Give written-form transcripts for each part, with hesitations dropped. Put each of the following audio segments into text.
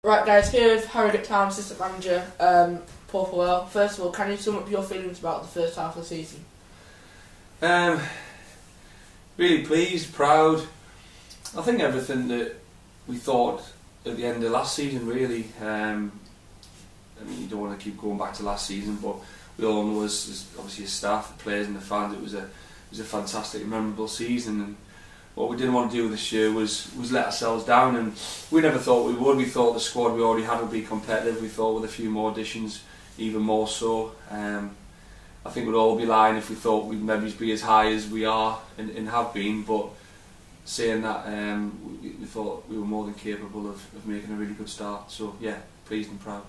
Right guys, here with Harrogate Town assistant manager, Thirlwell. First of all, can you sum up your feelings about the first half of the season? Really pleased, proud. I think everything that we thought at the end of last season, really. I mean, you don't want to keep going back to last season, but we all know as obviously as staff, the players and the fans, it was a fantastic and memorable season. And what we didn't want to do this year was let ourselves down, and we never thought we would. We thought the squad we already had would be competitive. We thought with a few more additions, even more so. I think we'd all be lying if we thought we'd maybe be as high as we are and have been, but saying that, we thought we were more than capable of making a really good start. So yeah, pleased and proud.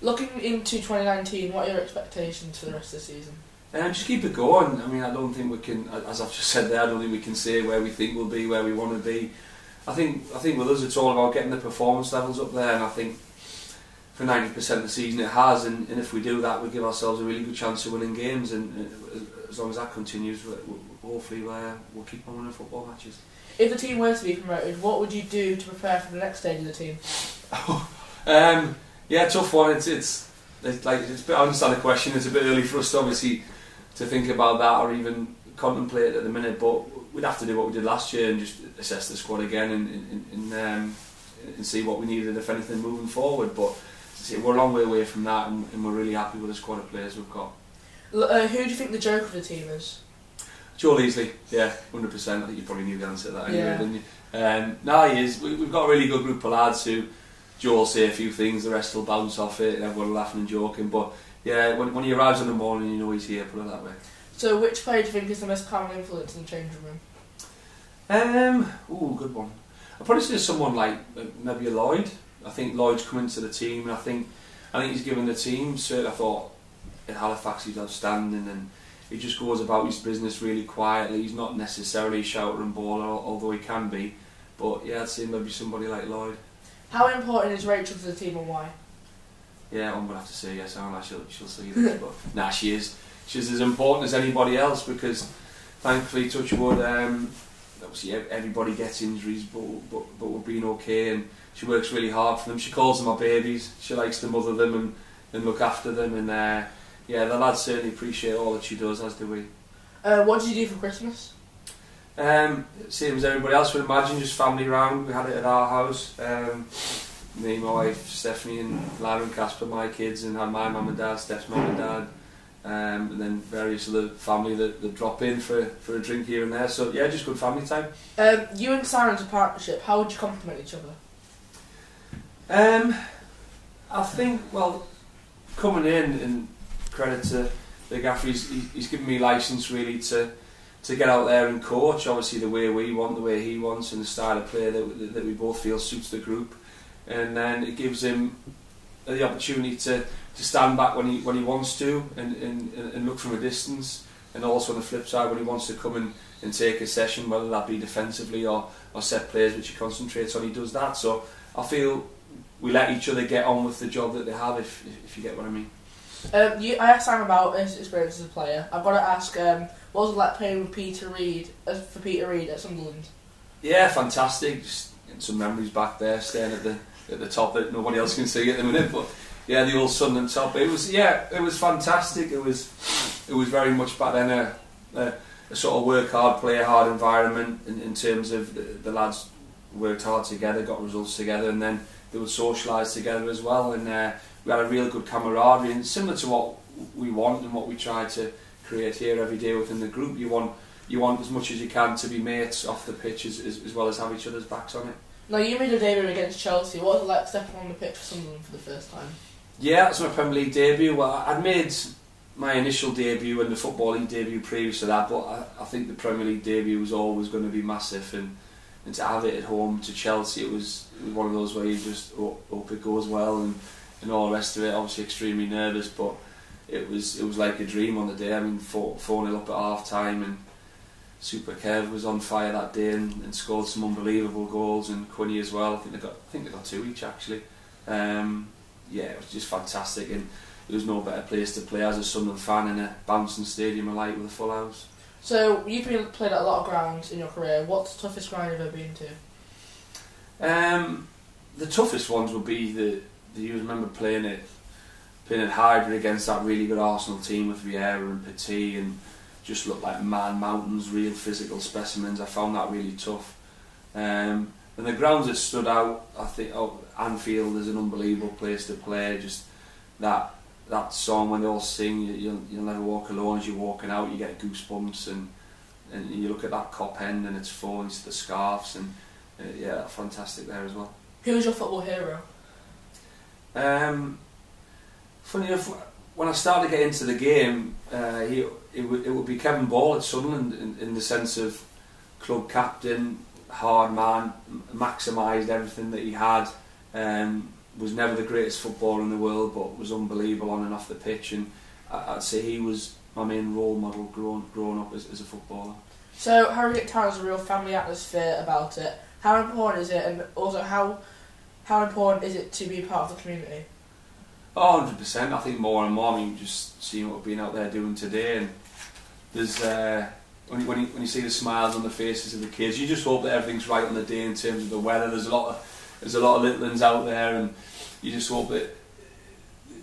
Looking into 2019, what are your expectations for the rest of the season? Just keep it going. I mean, I don't think we can, as I've just said there, I don't think we can say where we think we'll be, where we want to be. I think with us it's all about getting the performance levels up there, and I think for 90% of the season it has, and if we do that, we give ourselves a really good chance of winning games, and as long as that continues, hopefully we'll keep on winning football matches. If the team were to be promoted, what would you do to prepare for the next stage of the team? Yeah, tough one. It's like, I understand the question. It's a bit early for us obviously to think about that or even contemplate it at the minute, but we'd have to do what we did last year and just assess the squad again and see what we needed, if anything, moving forward. But we're a long way away from that, and we're really happy with the squad of players we've got. Who do you think the joke of the team is? Joe Leasley, yeah, 100%. I think you probably knew the answer to that anyway, yeah. Didn't you? No, he is. We've got a really good group of lads who Joe will say a few things, the rest will bounce off it, and everyone laughing and joking. But yeah, when he arrives in the morning, you know he's here, put it that way. So which player do you think is the most common influence in the changing room? Good one. I'd probably say someone like maybe a Lloyd. I think Lloyd's come into the team, and I think he's given the team. So I thought at Halifax he's outstanding, and he just goes about his business really quietly. He's not necessarily a shouter and baller, although he can be. But yeah, I'd say maybe somebody like Lloyd. How important is Rachel to the team, and why? Yeah, I'm going to have to say yes, aren't I? She'll see this, but nah, she is. She's as important as anybody else, because thankfully, touch wood, obviously everybody gets injuries, but we're being okay, and she works really hard for them. She calls them her babies. She likes to mother them and look after them, and yeah, the lads certainly appreciate all that she does, as do we. What did you do for Christmas? Same as everybody else would imagine, just family round. We had it at our house. Me, my wife, Stephanie, and Lara and Casper, my kids, and had my mum and dad, Steph's mum and dad, and then various other family that drop in for a drink here and there. So yeah, just good family time. You and Siren's a partnership. How would you complement each other? I think, well, coming in, and credit to the gaffer, he's given me licence really to get out there and coach, obviously the way we want, the way he wants, and the style of play that we both feel suits the group. And then it gives him the opportunity to stand back when he wants to and look from a distance, and also on the flip side when he wants to come and take a session, whether that be defensively or set plays which he concentrates on, he does that. So I feel we let each other get on with the job that they have, if you get what I mean. I asked Sam about his experience as a player. I've got to ask, what was it like playing with Peter Reid at Sunderland? Yeah, fantastic. Just getting some memories back there, staying at the top that nobody else can see at the minute. But yeah, the old Sunderland top. It was fantastic. It was very much back then a sort of work hard, play hard environment in terms of the lads worked hard together, got results together, and then they would socialise together as well. And we had a real good camaraderie, and similar to what we want and what we try to create here every day within the group. You want as much as you can to be mates off the pitch as well as have each other's backs on it. Now, you made a debut against Chelsea. What was it like stepping on the pitch for Sunderland for the first time? Yeah, that's my Premier League debut. Well, I'd made my initial debut and the Football League debut previous to that, but I think the Premier League debut was always going to be massive, and to have it at home to Chelsea, it was one of those where you just hope it goes well and all the rest of it. Obviously extremely nervous, but it was like a dream on the day. I mean, 4-0 up at half time, and Super Kev was on fire that day and scored some unbelievable goals, and Quinny as well. I think they got 2 each actually. Yeah, it was just fantastic, and there was no better place to play as a Sunderland fan in a bouncing stadium alike with a full house. So you've played at a lot of grounds in your career. What's the toughest ground you've ever been to? the toughest ones would be you remember playing at Harrogate against that really good Arsenal team with Vieira and Petit, and just looked like mountains, real physical specimens. I found that really tough. And the grounds that stood out, I think, Anfield is an unbelievable place to play. Just that song when they all sing, you'll never walk alone. As you're walking out, you get goosebumps, and you look at that cop end and its phones, the scarves, and yeah, fantastic there as well. Who was your football hero? Funny enough, when I started to get into the game, it would be Kevin Ball at Sunderland in the sense of club captain, hard man, maximised everything that he had. Was never the greatest footballer in the world, but was unbelievable on and off the pitch, and I'd say he was my main role model growing up as a footballer. So Harrogate Town has a real family atmosphere about it. How important is it, and also how important is it to be part of the community? 100%. I think more and more. I mean, just seeing what we've been out there doing today, and there's when you see the smiles on the faces of the kids, you just hope that everything's right on the day in terms of the weather. There's a lot of little ones out there, and you just hope that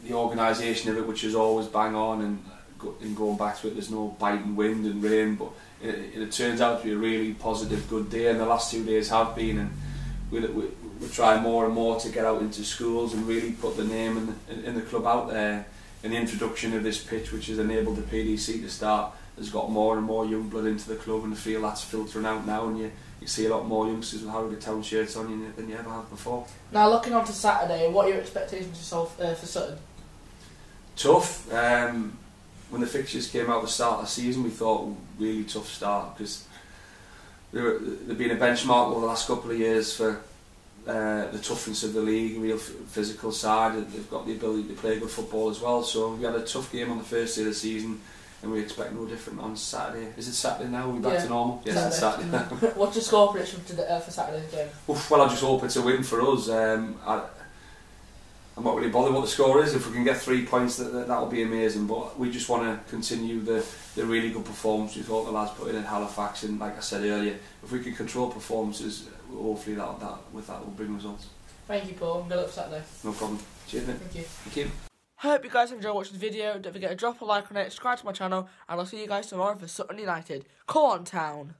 the organisation of it, which is always bang on, and going back to it, there's no biting wind and rain, but it turns out to be a really positive, good day, and the last 2 days have been, and we try more and more to get out into schools and really put the name in the club out there. And the introduction of this pitch, which has enabled the PDC to start, has got more and more young blood into the club, and I feel that's filtering out now, and you see a lot more youngsters with Harrogate Town shirts on than you ever have before. Now, looking on to Saturday, what are your expectations for Sutton? Tough. When the fixtures came out at the start of the season, we thought really tough start, because they've been a benchmark over the last couple of years for the toughness of the league, real physical side. They've got the ability to play good football as well. So we had a tough game on the first day of the season, and we expect no different on Saturday. Is it Saturday now? Are we back to normal? Yes, it's Saturday now. What's your score prediction for Saturday's game? Well, I just hope it's a win for us. I'm not really bothered what the score is. If we can get 3 points, that'll be amazing. But we just want to continue the really good performance we thought the lads put in at Halifax. And like I said earlier, if we can control performances, hopefully that will bring results. Thank you, Paul. Good luck for Saturday. No problem. Cheers, mate. Thank you. Thank you. Hope you guys enjoyed watching the video. Don't forget to drop a like on it, subscribe to my channel, and I'll see you guys tomorrow for Sutton United. Come on, Town!